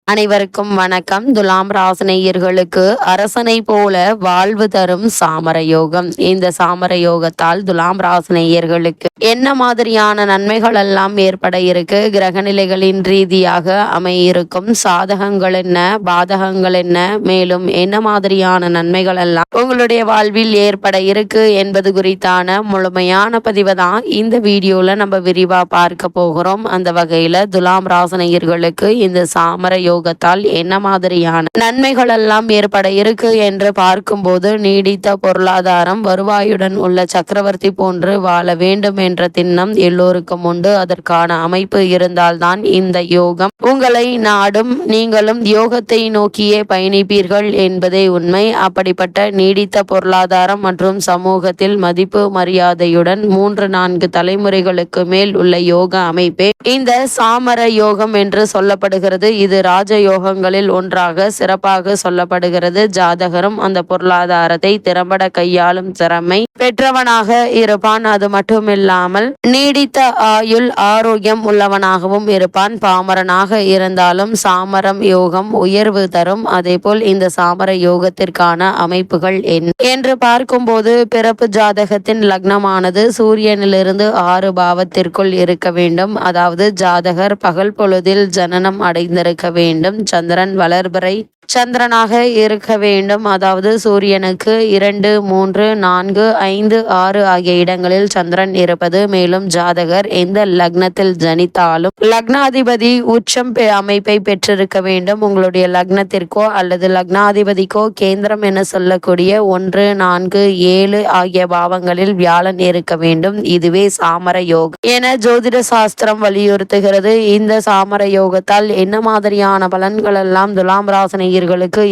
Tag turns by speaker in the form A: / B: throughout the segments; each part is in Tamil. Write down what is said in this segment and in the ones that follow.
A: அனைவருக்கும் வணக்கம். துலாம் ராசினியர்களுக்கு அரசனை போல வாழ்வு தரும் சாமர யோகம். இந்த சாமர யோகத்தால் துலாம் ராசினியர்களுக்கு என்ன மாதிரியான நன்மைகள் எல்லாம் ஏற்பட இருக்கு, கிரகநிலைகளின் ரீதியாக அமையிருக்கும் சாதகங்கள் என்ன, பாதகங்கள் என்ன, மேலும் என்ன மாதிரியான நன்மைகள் எல்லாம் உங்களுடைய வாழ்வில் ஏற்பட இருக்கு என்பது குறித்தான முழுமையான பதிவை தான் இந்த வீடியோல நம்ம விரிவா பார்க்க போகிறோம். அந்த வகையில துலாம் ராசினியர்களுக்கு இந்த சாமர யோகத்தால் என்ன மாதிரியான நன்மைகள் எல்லாம் ஏற்பட இருக்கு என்று பார்க்கும்போது, நீடித்த பொருளாதாரம், வருவாயுடன் உள்ள சக்கரவர்த்தி போன்று வாழ வேண்டும் என்ற திண்ணம் எல்லோருக்கும் உண்டு. அதற்கான அமைப்பு இருந்தால்தான் இந்த யோகம் உங்களை நாடும். நீங்களும் யோகத்தை நோக்கியே பயணிப்பீர்கள் என்பதே உண்மை. அப்படிப்பட்ட நீடித்த பொருளாதாரம் மற்றும் சமூகத்தில் மதிப்பு மரியாதையுடன் 3-4 தலைமுறைகளுக்கு மேல் உள்ள யோக அமைப்பே இந்த சாமர யோகம் என்று சொல்லப்படுகிறது. இது ராஜ யோகங்களில் ஒன்றாக சிறப்பாக சொல்லப்படுகிறது. ஜாதகரும் அந்த பொருளாதாரத்தை திறம்பட கையாளும் திறமை பெற்றவனாக இருப்பான். அது மட்டுமில்லாமல் நீடித்த ஆயுள் ஆரோக்கியம் உள்ளவனாகவும் இருப்பான். பாமரனாக இருந்தாலும் சாமரம் யோகம் உயர்வு தரும். அதேபோல் இந்த சாமர யோகத்திற்கான அமைப்புகள் என்று பார்க்கும்போது, பிறப்பு ஜாதகத்தின் லக்னமானது சூரியனிலிருந்து 6 பாவத்திற்குள் இருக்க வேண்டும். அதாவது ஜாதகர் பகல் பொழுதில் ஜனனம் அடைந்திருக்க வேண்டும். சந்திரன் வளர்பிறை சந்திரனாக இருக்க வேண்டும். அதாவது சூரியனுக்கு 2, 3, 4, 5, 6 ஆகிய இடங்களில் சந்திரன் இருப்பது. மேலும் ஜாதகர் எந்த லக்னத்தில் ஜனித்தாலும் லக்னாதிபதி உச்சம் அமைப்பை பெற்றிருக்க வேண்டும். உங்களுடைய லக்னத்திற்கோ அல்லது லக்னாதிபதிக்கோ கேந்திரம் என சொல்லக்கூடிய 1, 4, 7 ஆகிய பாவங்களில் வியாழன் இருக்க வேண்டும். இதுவே சாமர யோகம் என ஜோதிட சாஸ்திரம் வலியுறுத்துகிறது. இந்த சாமர யோகத்தால் என்ன மாதிரியான பலன்கள் எல்லாம் துலாம் ராசினியர்களுக்கு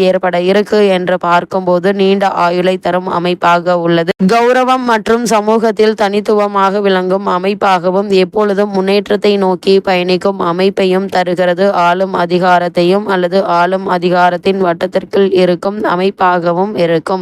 A: ஏற்பட இருக்கு என்று பார்க்கும்போது, நீண்ட ஆயுளை தரும் அமைப்பாக உள்ளது. கௌரவம் மற்றும் சமூகத்தில் தனித்துவமாக விளங்கும் அமைப்பாகவும் எப்பொழுதும் முன்னேற்றத்தை நோக்கி பயணிக்கும் அமைப்பையும் தருகிறது. ஆளும் அதிகாரத்தையும் அல்லது ஆளும் அதிகாரத்தின் வட்டத்திற்குள் இருக்கும் அமைப்பாகவும் இருக்கும்.